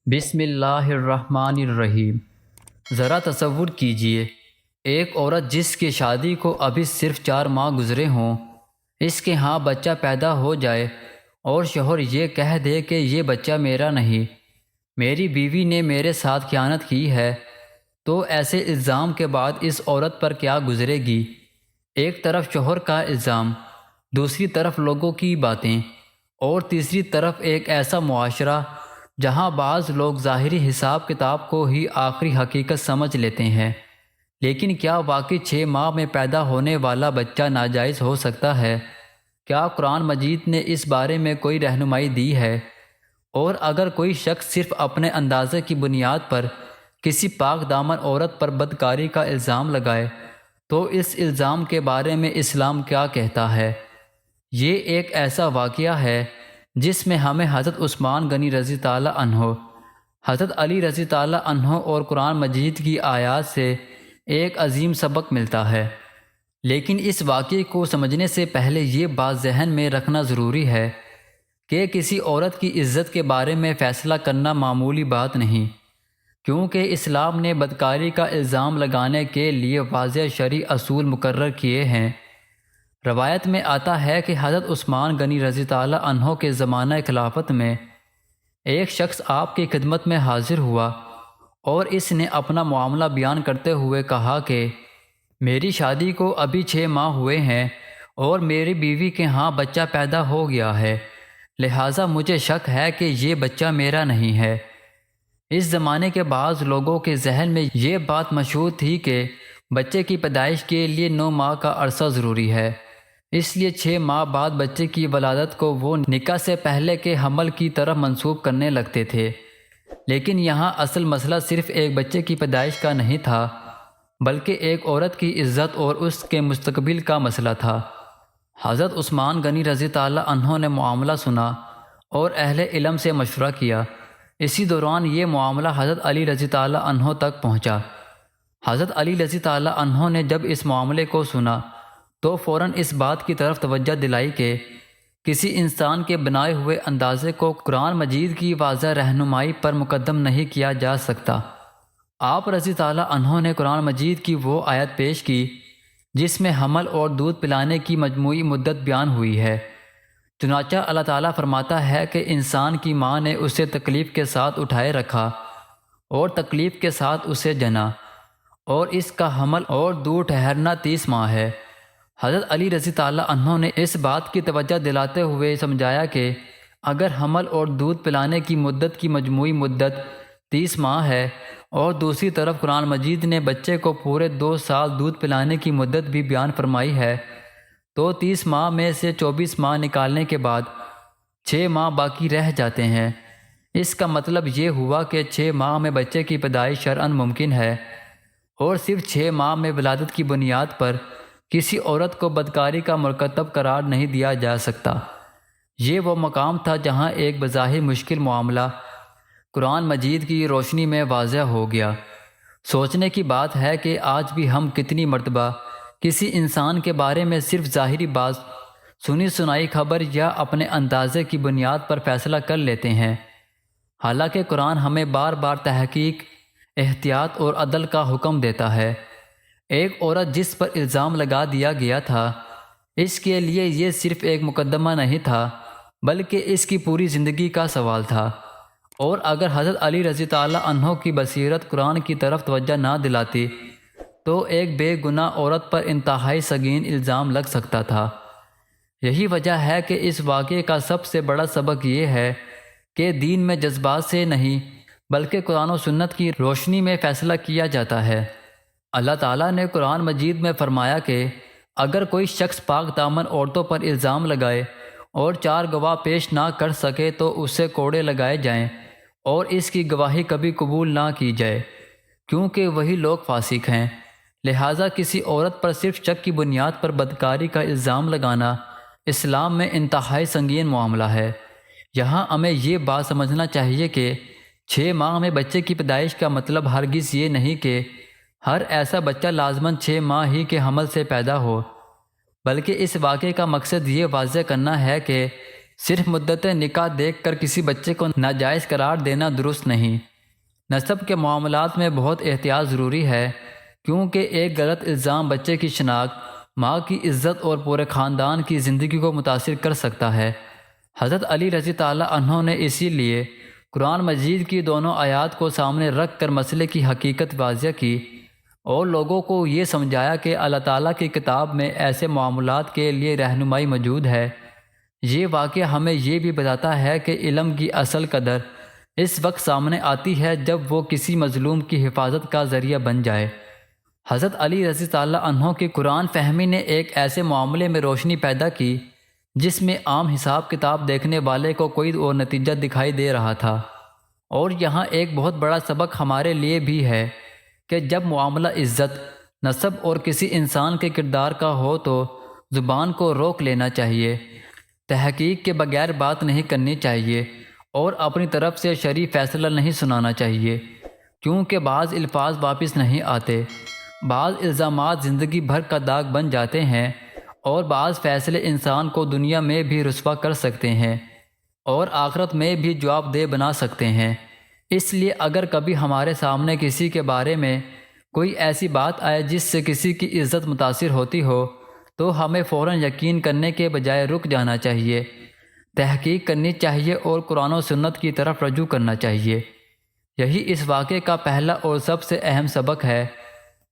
بسم اللہ الرحمن الرحیم۔ ذرا تصور کیجئے، ایک عورت جس کی شادی کو ابھی صرف 4 ماہ گزرے ہوں، اس کے ہاں بچہ پیدا ہو جائے اور شوہر یہ کہہ دے کہ یہ بچہ میرا نہیں، میری بیوی نے میرے ساتھ خیانت کی ہے، تو ایسے الزام کے بعد اس عورت پر کیا گزرے گی؟ ایک طرف شوہر کا الزام، دوسری طرف لوگوں کی باتیں، اور تیسری طرف ایک ایسا معاشرہ جہاں بعض لوگ ظاہری حساب کتاب کو ہی آخری حقیقت سمجھ لیتے ہیں۔ لیکن کیا واقعی 6 ماہ میں پیدا ہونے والا بچہ ناجائز ہو سکتا ہے؟ کیا قرآن مجید نے اس بارے میں کوئی رہنمائی دی ہے؟ اور اگر کوئی شخص صرف اپنے اندازے کی بنیاد پر کسی پاک دامن عورت پر بدکاری کا الزام لگائے تو اس الزام کے بارے میں اسلام کیا کہتا ہے؟ یہ ایک ایسا واقعہ ہے جس میں ہمیں حضرت عثمان غنی رضی تعالیٰ عنہ، حضرت علی رضی تعالیٰ عنہ اور قرآن مجید کی آیات سے ایک عظیم سبق ملتا ہے۔ لیکن اس واقعے کو سمجھنے سے پہلے یہ بات ذہن میں رکھنا ضروری ہے کہ کسی عورت کی عزت کے بارے میں فیصلہ کرنا معمولی بات نہیں، کیونکہ اسلام نے بدکاری کا الزام لگانے کے لیے واضح شرعی اصول مقرر کیے ہیں۔ روایت میں آتا ہے کہ حضرت عثمان غنی رضی تعالیٰ عنہ کے زمانہ خلافت میں ایک شخص آپ کی خدمت میں حاضر ہوا اور اس نے اپنا معاملہ بیان کرتے ہوئے کہا کہ میری شادی کو ابھی 6 ماہ ہوئے ہیں اور میری بیوی کے ہاں بچہ پیدا ہو گیا ہے، لہٰذا مجھے شک ہے کہ یہ بچہ میرا نہیں ہے۔ اس زمانے کے بعض لوگوں کے ذہن میں یہ بات مشہور تھی کہ بچے کی پیدائش کے لیے 9 ماہ کا عرصہ ضروری ہے، اس لیے 6 ماہ بعد بچے کی ولادت کو وہ نکاح سے پہلے کے حمل کی طرف منسوب کرنے لگتے تھے۔ لیکن یہاں اصل مسئلہ صرف ایک بچے کی پیدائش کا نہیں تھا، بلکہ ایک عورت کی عزت اور اس کے مستقبل کا مسئلہ تھا۔ حضرت عثمان غنی رضی تعالیٰ عنہ نے معاملہ سنا اور اہل علم سے مشورہ کیا۔ اسی دوران یہ معاملہ حضرت علی رضی تعالیٰ عنہ تک پہنچا۔ حضرت علی رضی تعالیٰ عنہ نے جب اس معاملے کو سنا تو فوراً اس بات کی طرف توجہ دلائی کہ کسی انسان کے بنائے ہوئے اندازے کو قرآن مجید کی واضح رہنمائی پر مقدم نہیں کیا جا سکتا۔ آپ رضی تعالیٰ عنہ نے قرآن مجید کی وہ آیت پیش کی جس میں حمل اور دودھ پلانے کی مجموعی مدت بیان ہوئی ہے۔ چنانچہ اللہ تعالیٰ فرماتا ہے کہ انسان کی ماں نے اسے تکلیف کے ساتھ اٹھائے رکھا اور تکلیف کے ساتھ اسے جنا، اور اس کا حمل اور دودھ ٹھہرنا 30 ماہ ہے۔ حضرت علی رضی تعالیٰ عنہ نے اس بات کی توجہ دلاتے ہوئے سمجھایا کہ اگر حمل اور دودھ پلانے کی مدت کی مجموعی مدت 30 ماہ ہے اور دوسری طرف قرآن مجید نے بچے کو پورے 2 سال دودھ پلانے کی مدت بھی بیان فرمائی ہے، تو 30 ماہ میں سے 24 ماہ نکالنے کے بعد 6 ماہ باقی رہ جاتے ہیں۔ اس کا مطلب یہ ہوا کہ 6 ماہ میں بچے کی پیدائش شرعاً ممکن ہے، اور صرف 6 ماہ میں ولادت کی بنیاد پر کسی عورت کو بدکاری کا مرتکب قرار نہیں دیا جا سکتا۔ یہ وہ مقام تھا جہاں ایک بظاہر مشکل معاملہ قرآن مجید کی روشنی میں واضح ہو گیا۔ سوچنے کی بات ہے کہ آج بھی ہم کتنی مرتبہ کسی انسان کے بارے میں صرف ظاہری بات، سنی سنائی خبر یا اپنے اندازے کی بنیاد پر فیصلہ کر لیتے ہیں، حالانکہ قرآن ہمیں بار بار تحقیق، احتیاط اور عدل کا حکم دیتا ہے۔ ایک عورت جس پر الزام لگا دیا گیا تھا، اس کے لیے یہ صرف ایک مقدمہ نہیں تھا بلکہ اس کی پوری زندگی کا سوال تھا، اور اگر حضرت علی رضی تعالیٰ عنہ کی بصیرت قرآن کی طرف توجہ نہ دلاتی تو ایک بے گناہ عورت پر انتہائی سنگین الزام لگ سکتا تھا۔ یہی وجہ ہے کہ اس واقعے کا سب سے بڑا سبق یہ ہے کہ دین میں جذبات سے نہیں بلکہ قرآن و سنت کی روشنی میں فیصلہ کیا جاتا ہے۔ اللہ تعالیٰ نے قرآن مجید میں فرمایا کہ اگر کوئی شخص پاک دامن عورتوں پر الزام لگائے اور 4 گواہ پیش نہ کر سکے تو اسے کوڑے لگائے جائیں اور اس کی گواہی کبھی قبول نہ کی جائے، کیونکہ وہی لوگ فاسق ہیں۔ لہٰذا کسی عورت پر صرف شک کی بنیاد پر بدکاری کا الزام لگانا اسلام میں انتہائی سنگین معاملہ ہے۔ یہاں ہمیں یہ بات سمجھنا چاہیے کہ 6 ماہ میں بچے کی پیدائش کا مطلب ہرگز یہ نہیں کہ ہر ایسا بچہ لازماً 6 ماہ ہی کے حمل سے پیدا ہو، بلکہ اس واقعے کا مقصد یہ واضح کرنا ہے کہ صرف مدت نکاح دیکھ کر کسی بچے کو ناجائز قرار دینا درست نہیں۔ نسب کے معاملات میں بہت احتیاط ضروری ہے، کیونکہ ایک غلط الزام بچے کی شناخت، ماں کی عزت اور پورے خاندان کی زندگی کو متاثر کر سکتا ہے۔ حضرت علی رضی اللہ عنہ نے اسی لیے قرآن مجید کی دونوں آیات کو سامنے رکھ کر مسئلے کی حقیقت واضح کی اور لوگوں کو یہ سمجھایا کہ اللہ تعالیٰ کی کتاب میں ایسے معاملات کے لیے رہنمائی موجود ہے۔ یہ واقعہ ہمیں یہ بھی بتاتا ہے کہ علم کی اصل قدر اس وقت سامنے آتی ہے جب وہ کسی مظلوم کی حفاظت کا ذریعہ بن جائے۔ حضرت علی رضی اللہ عنہ کی قرآن فہمی نے ایک ایسے معاملے میں روشنی پیدا کی جس میں عام حساب کتاب دیکھنے والے کو کوئی اور نتیجہ دکھائی دے رہا تھا۔ اور یہاں ایک بہت بڑا سبق ہمارے لیے بھی ہے کہ جب معاملہ عزت، نسب اور کسی انسان کے کردار کا ہو تو زبان کو روک لینا چاہیے، تحقیق کے بغیر بات نہیں کرنی چاہیے اور اپنی طرف سے شرعی فیصلہ نہیں سنانا چاہیے، کیونکہ بعض الفاظ واپس نہیں آتے، بعض الزامات زندگی بھر کا داغ بن جاتے ہیں اور بعض فیصلے انسان کو دنیا میں بھی رسوا کر سکتے ہیں اور آخرت میں بھی جواب دہ بنا سکتے ہیں۔ اس لیے اگر کبھی ہمارے سامنے کسی کے بارے میں کوئی ایسی بات آئے جس سے کسی کی عزت متاثر ہوتی ہو تو ہمیں فوراً یقین کرنے کے بجائے رک جانا چاہیے، تحقیق کرنی چاہیے اور قرآن و سنت کی طرف رجوع کرنا چاہیے۔ یہی اس واقعے کا پہلا اور سب سے اہم سبق ہے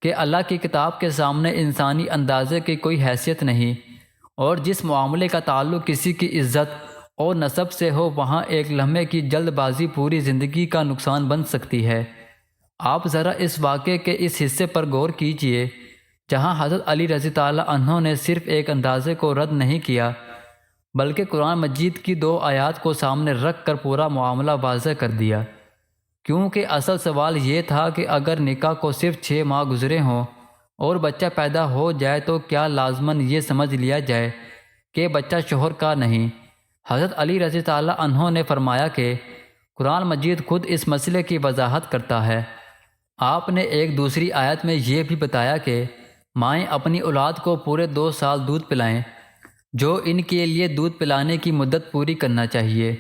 کہ اللہ کی کتاب کے سامنے انسانی اندازے کی کوئی حیثیت نہیں، اور جس معاملے کا تعلق کسی کی عزت اور نسب سے ہو وہاں ایک لمحے کی جلد بازی پوری زندگی کا نقصان بن سکتی ہے۔ آپ ذرا اس واقعے کے اس حصے پر غور کیجئے جہاں حضرت علی رضی اللہ عنہ نے صرف ایک اندازے کو رد نہیں کیا بلکہ قرآن مجید کی 2 آیات کو سامنے رکھ کر پورا معاملہ واضح کر دیا، کیونکہ اصل سوال یہ تھا کہ اگر نکاح کو صرف 6 ماہ گزرے ہوں اور بچہ پیدا ہو جائے تو کیا لازماً یہ سمجھ لیا جائے کہ بچہ شوہر کا نہیں؟ حضرت علی رضی اللہ عنہ نے فرمایا کہ قرآن مجید خود اس مسئلے کی وضاحت کرتا ہے۔ آپ نے ایک دوسری آیت میں یہ بھی بتایا کہ مائیں اپنی اولاد کو پورے 2 سال دودھ پلائیں، جو ان کے لیے دودھ پلانے کی مدت پوری کرنا چاہیے۔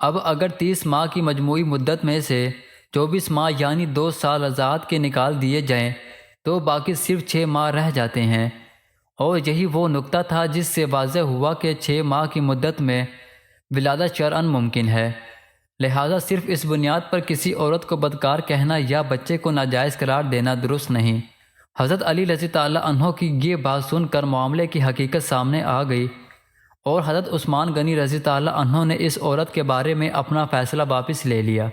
اب اگر 30 ماہ کی مجموعی مدت میں سے 24 ماہ یعنی 2 سال رضاعت کے نکال دیے جائیں تو باقی صرف 6 ماہ رہ جاتے ہیں، اور یہی وہ نقطہ تھا جس سے واضح ہوا کہ 6 ماہ کی مدت میں ولادت شرعاً ممکن ہے۔ لہٰذا صرف اس بنیاد پر کسی عورت کو بدکار کہنا یا بچے کو ناجائز قرار دینا درست نہیں۔ حضرت علی رضی اللہ عنہ کی یہ بات سن کر معاملے کی حقیقت سامنے آ گئی اور حضرت عثمان غنی رضی اللہ عنہ نے اس عورت کے بارے میں اپنا فیصلہ واپس لے لیا،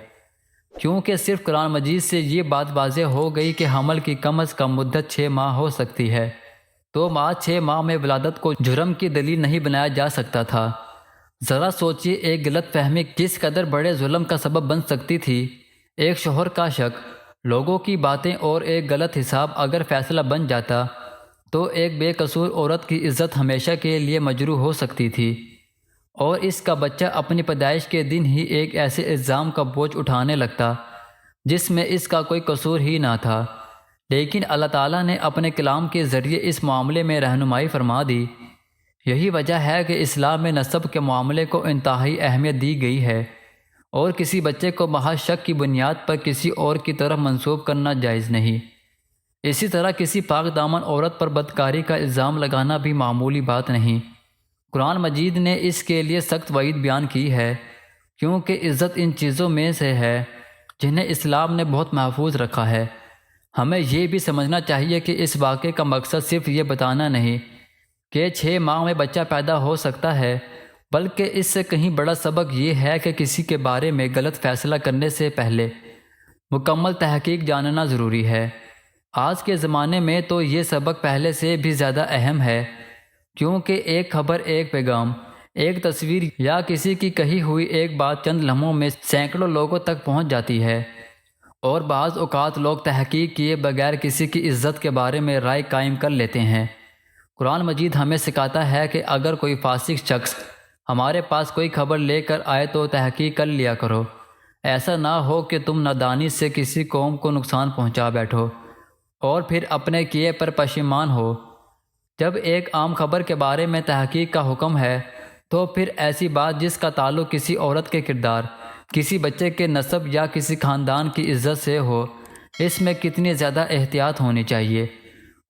کیونکہ صرف قرآن مجید سے یہ بات واضح ہو گئی کہ حمل کی کم از کم مدت 6 ماہ ہو سکتی ہے، تو 6 ماہ میں ولادت کو جرم کی دلیل نہیں بنایا جا سکتا تھا۔ ذرا سوچئے ایک غلط فہمی کس قدر بڑے ظلم کا سبب بن سکتی تھی۔ ایک شوہر کا شک، لوگوں کی باتیں اور ایک غلط حساب اگر فیصلہ بن جاتا تو ایک بے قصور عورت کی عزت ہمیشہ کے لیے مجروح ہو سکتی تھی، اور اس کا بچہ اپنی پیدائش کے دن ہی ایک ایسے الزام کا بوجھ اٹھانے لگتا جس میں اس کا کوئی قصور ہی نہ تھا۔ لیکن اللہ تعالیٰ نے اپنے کلام کے ذریعے اس معاملے میں رہنمائی فرما دی۔ یہی وجہ ہے کہ اسلام میں نسب کے معاملے کو انتہائی اہمیت دی گئی ہے، اور کسی بچے کو محض شک کی بنیاد پر کسی اور کی طرف منسوب کرنا جائز نہیں۔ اسی طرح کسی پاک دامن عورت پر بدکاری کا الزام لگانا بھی معمولی بات نہیں۔ قرآن مجید نے اس کے لیے سخت وعید بیان کی ہے، کیونکہ عزت ان چیزوں میں سے ہے جنہیں اسلام نے بہت محفوظ رکھا ہے۔ ہمیں یہ بھی سمجھنا چاہیے کہ اس واقعے کا مقصد صرف یہ بتانا نہیں کہ 6 ماہ میں بچہ پیدا ہو سکتا ہے، بلکہ اس سے کہیں بڑا سبق یہ ہے کہ کسی کے بارے میں غلط فیصلہ کرنے سے پہلے مکمل تحقیق جاننا ضروری ہے۔ آج کے زمانے میں تو یہ سبق پہلے سے بھی زیادہ اہم ہے، کیونکہ ایک خبر، ایک پیغام، ایک تصویر یا کسی کی کہی ہوئی ایک بات چند لمحوں میں سینکڑوں لوگوں تک پہنچ جاتی ہے، اور بعض اوقات لوگ تحقیق کیے بغیر کسی کی عزت کے بارے میں رائے قائم کر لیتے ہیں۔ قرآن مجید ہمیں سکھاتا ہے کہ اگر کوئی فاسق شخص ہمارے پاس کوئی خبر لے کر آئے تو تحقیق کر لیا کرو، ایسا نہ ہو کہ تم نادانی سے کسی قوم کو نقصان پہنچا بیٹھو اور پھر اپنے کیے پر پشیمان ہو۔ جب ایک عام خبر کے بارے میں تحقیق کا حکم ہے تو پھر ایسی بات جس کا تعلق کسی عورت کے کردار، کسی بچے کے نسب یا کسی خاندان کی عزت سے ہو، اس میں کتنی زیادہ احتیاط ہونی چاہیے۔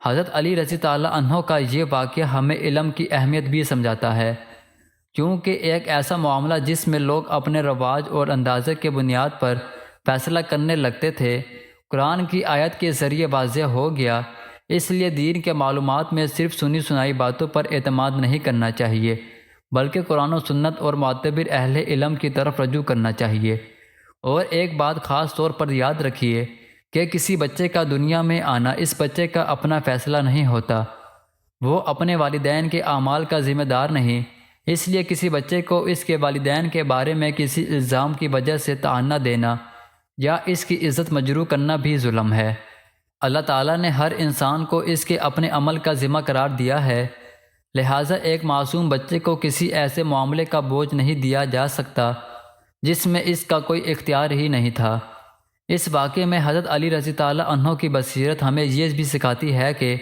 حضرت علی رضی اللہ عنہ کا یہ واقعہ ہمیں علم کی اہمیت بھی سمجھاتا ہے، کیونکہ ایک ایسا معاملہ جس میں لوگ اپنے رواج اور اندازے کے بنیاد پر فیصلہ کرنے لگتے تھے، قرآن کی آیت کے ذریعے واضح ہو گیا۔ اس لیے دین کے معلومات میں صرف سنی سنائی باتوں پر اعتماد نہیں کرنا چاہیے، بلکہ قرآن و سنت اور معتبر اہل علم کی طرف رجوع کرنا چاہیے۔ اور ایک بات خاص طور پر یاد رکھیے کہ کسی بچے کا دنیا میں آنا اس بچے کا اپنا فیصلہ نہیں ہوتا، وہ اپنے والدین کے اعمال کا ذمہ دار نہیں۔ اس لیے کسی بچے کو اس کے والدین کے بارے میں کسی الزام کی وجہ سے طعنہ دینا یا اس کی عزت مجروح کرنا بھی ظلم ہے۔ اللہ تعالیٰ نے ہر انسان کو اس کے اپنے عمل کا ذمہ قرار دیا ہے، لہٰذا ایک معصوم بچے کو کسی ایسے معاملے کا بوجھ نہیں دیا جا سکتا جس میں اس کا کوئی اختیار ہی نہیں تھا۔ اس واقعے میں حضرت علی رضی اللہ عنہ کی بصیرت ہمیں یہ بھی سکھاتی ہے کہ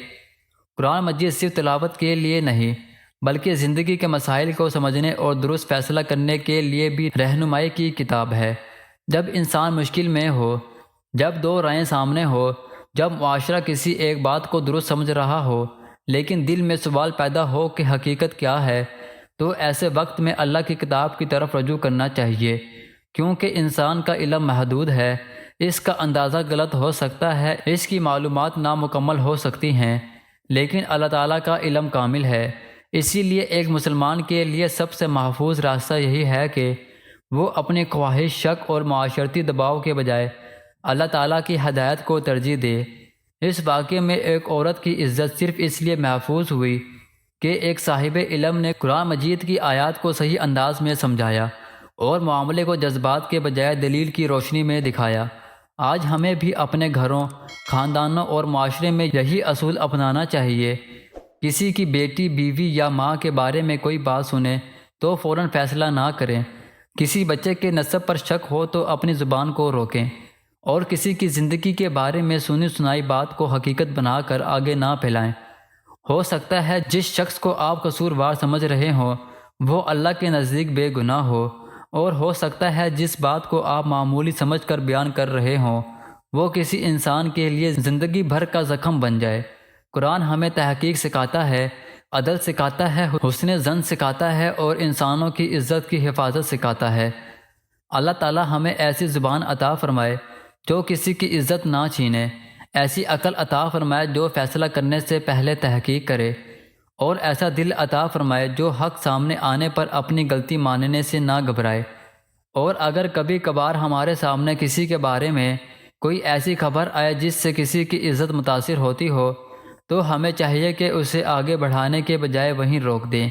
قرآن مجید صرف تلاوت کے لیے نہیں، بلکہ زندگی کے مسائل کو سمجھنے اور درست فیصلہ کرنے کے لیے بھی رہنمائی کی کتاب ہے۔ جب انسان مشکل میں ہو، جب دو رائے سامنے ہو، جب معاشرہ کسی ایک بات کو درست سمجھ رہا ہو لیکن دل میں سوال پیدا ہو کہ حقیقت کیا ہے، تو ایسے وقت میں اللہ کی کتاب کی طرف رجوع کرنا چاہیے، کیونکہ انسان کا علم محدود ہے، اس کا اندازہ غلط ہو سکتا ہے، اس کی معلومات نامکمل ہو سکتی ہیں، لیکن اللہ تعالیٰ کا علم کامل ہے۔ اسی لیے ایک مسلمان کے لیے سب سے محفوظ راستہ یہی ہے کہ وہ اپنی خواہش، شک اور معاشرتی دباؤ کے بجائے اللہ تعالیٰ کی ہدایت کو ترجیح دے۔ اس واقعے میں ایک عورت کی عزت صرف اس لیے محفوظ ہوئی کہ ایک صاحب علم نے قرآن مجید کی آیات کو صحیح انداز میں سمجھایا اور معاملے کو جذبات کے بجائے دلیل کی روشنی میں دکھایا۔ آج ہمیں بھی اپنے گھروں، خاندانوں اور معاشرے میں یہی اصول اپنانا چاہیے۔ کسی کی بیٹی، بیوی یا ماں کے بارے میں کوئی بات سنیں تو فوراً فیصلہ نہ کریں، کسی بچے کے نسب پر شک ہو تو اپنی زبان کو روکیں، اور کسی کی زندگی کے بارے میں سنی سنائی بات کو حقیقت بنا کر آگے نہ پھیلائیں۔ ہو سکتا ہے جس شخص کو آپ قصوروار سمجھ رہے ہوں وہ اللہ کے نزدیک بے گناہ ہو، اور ہو سکتا ہے جس بات کو آپ معمولی سمجھ کر بیان کر رہے ہوں وہ کسی انسان کے لیے زندگی بھر کا زخم بن جائے۔ قرآن ہمیں تحقیق سکھاتا ہے، عدل سکھاتا ہے، حسن ظن سکھاتا ہے اور انسانوں کی عزت کی حفاظت سکھاتا ہے۔ اللہ تعالیٰ ہمیں ایسی زبان عطا فرمائے جو کسی کی عزت نہ چھینے، ایسی عقل عطا فرمائے جو فیصلہ کرنے سے پہلے تحقیق کرے، اور ایسا دل عطا فرمائے جو حق سامنے آنے پر اپنی غلطی ماننے سے نہ گھبرائے۔ اور اگر کبھی کبھار ہمارے سامنے کسی کے بارے میں کوئی ایسی خبر آئے جس سے کسی کی عزت متاثر ہوتی ہو تو ہمیں چاہیے کہ اسے آگے بڑھانے کے بجائے وہیں روک دیں،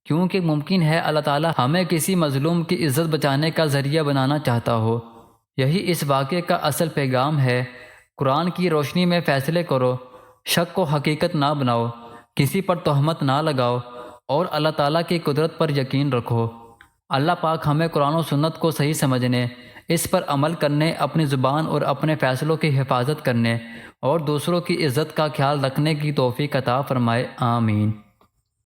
کیونکہ ممکن ہے اللہ تعالیٰ ہمیں کسی مظلوم کی عزت بچانے کا ذریعہ بنانا چاہتا ہو۔ یہی اس واقعے کا اصل پیغام ہے۔ قرآن کی روشنی میں فیصلے کرو، شک کو حقیقت نہ بناؤ، کسی پر تہمت نہ لگاؤ، اور اللہ تعالیٰ کی قدرت پر یقین رکھو۔ اللہ پاک ہمیں قرآن و سنت کو صحیح سمجھنے، اس پر عمل کرنے، اپنی زبان اور اپنے فیصلوں کی حفاظت کرنے اور دوسروں کی عزت کا خیال رکھنے کی توفیق عطا فرمائے۔ آمین۔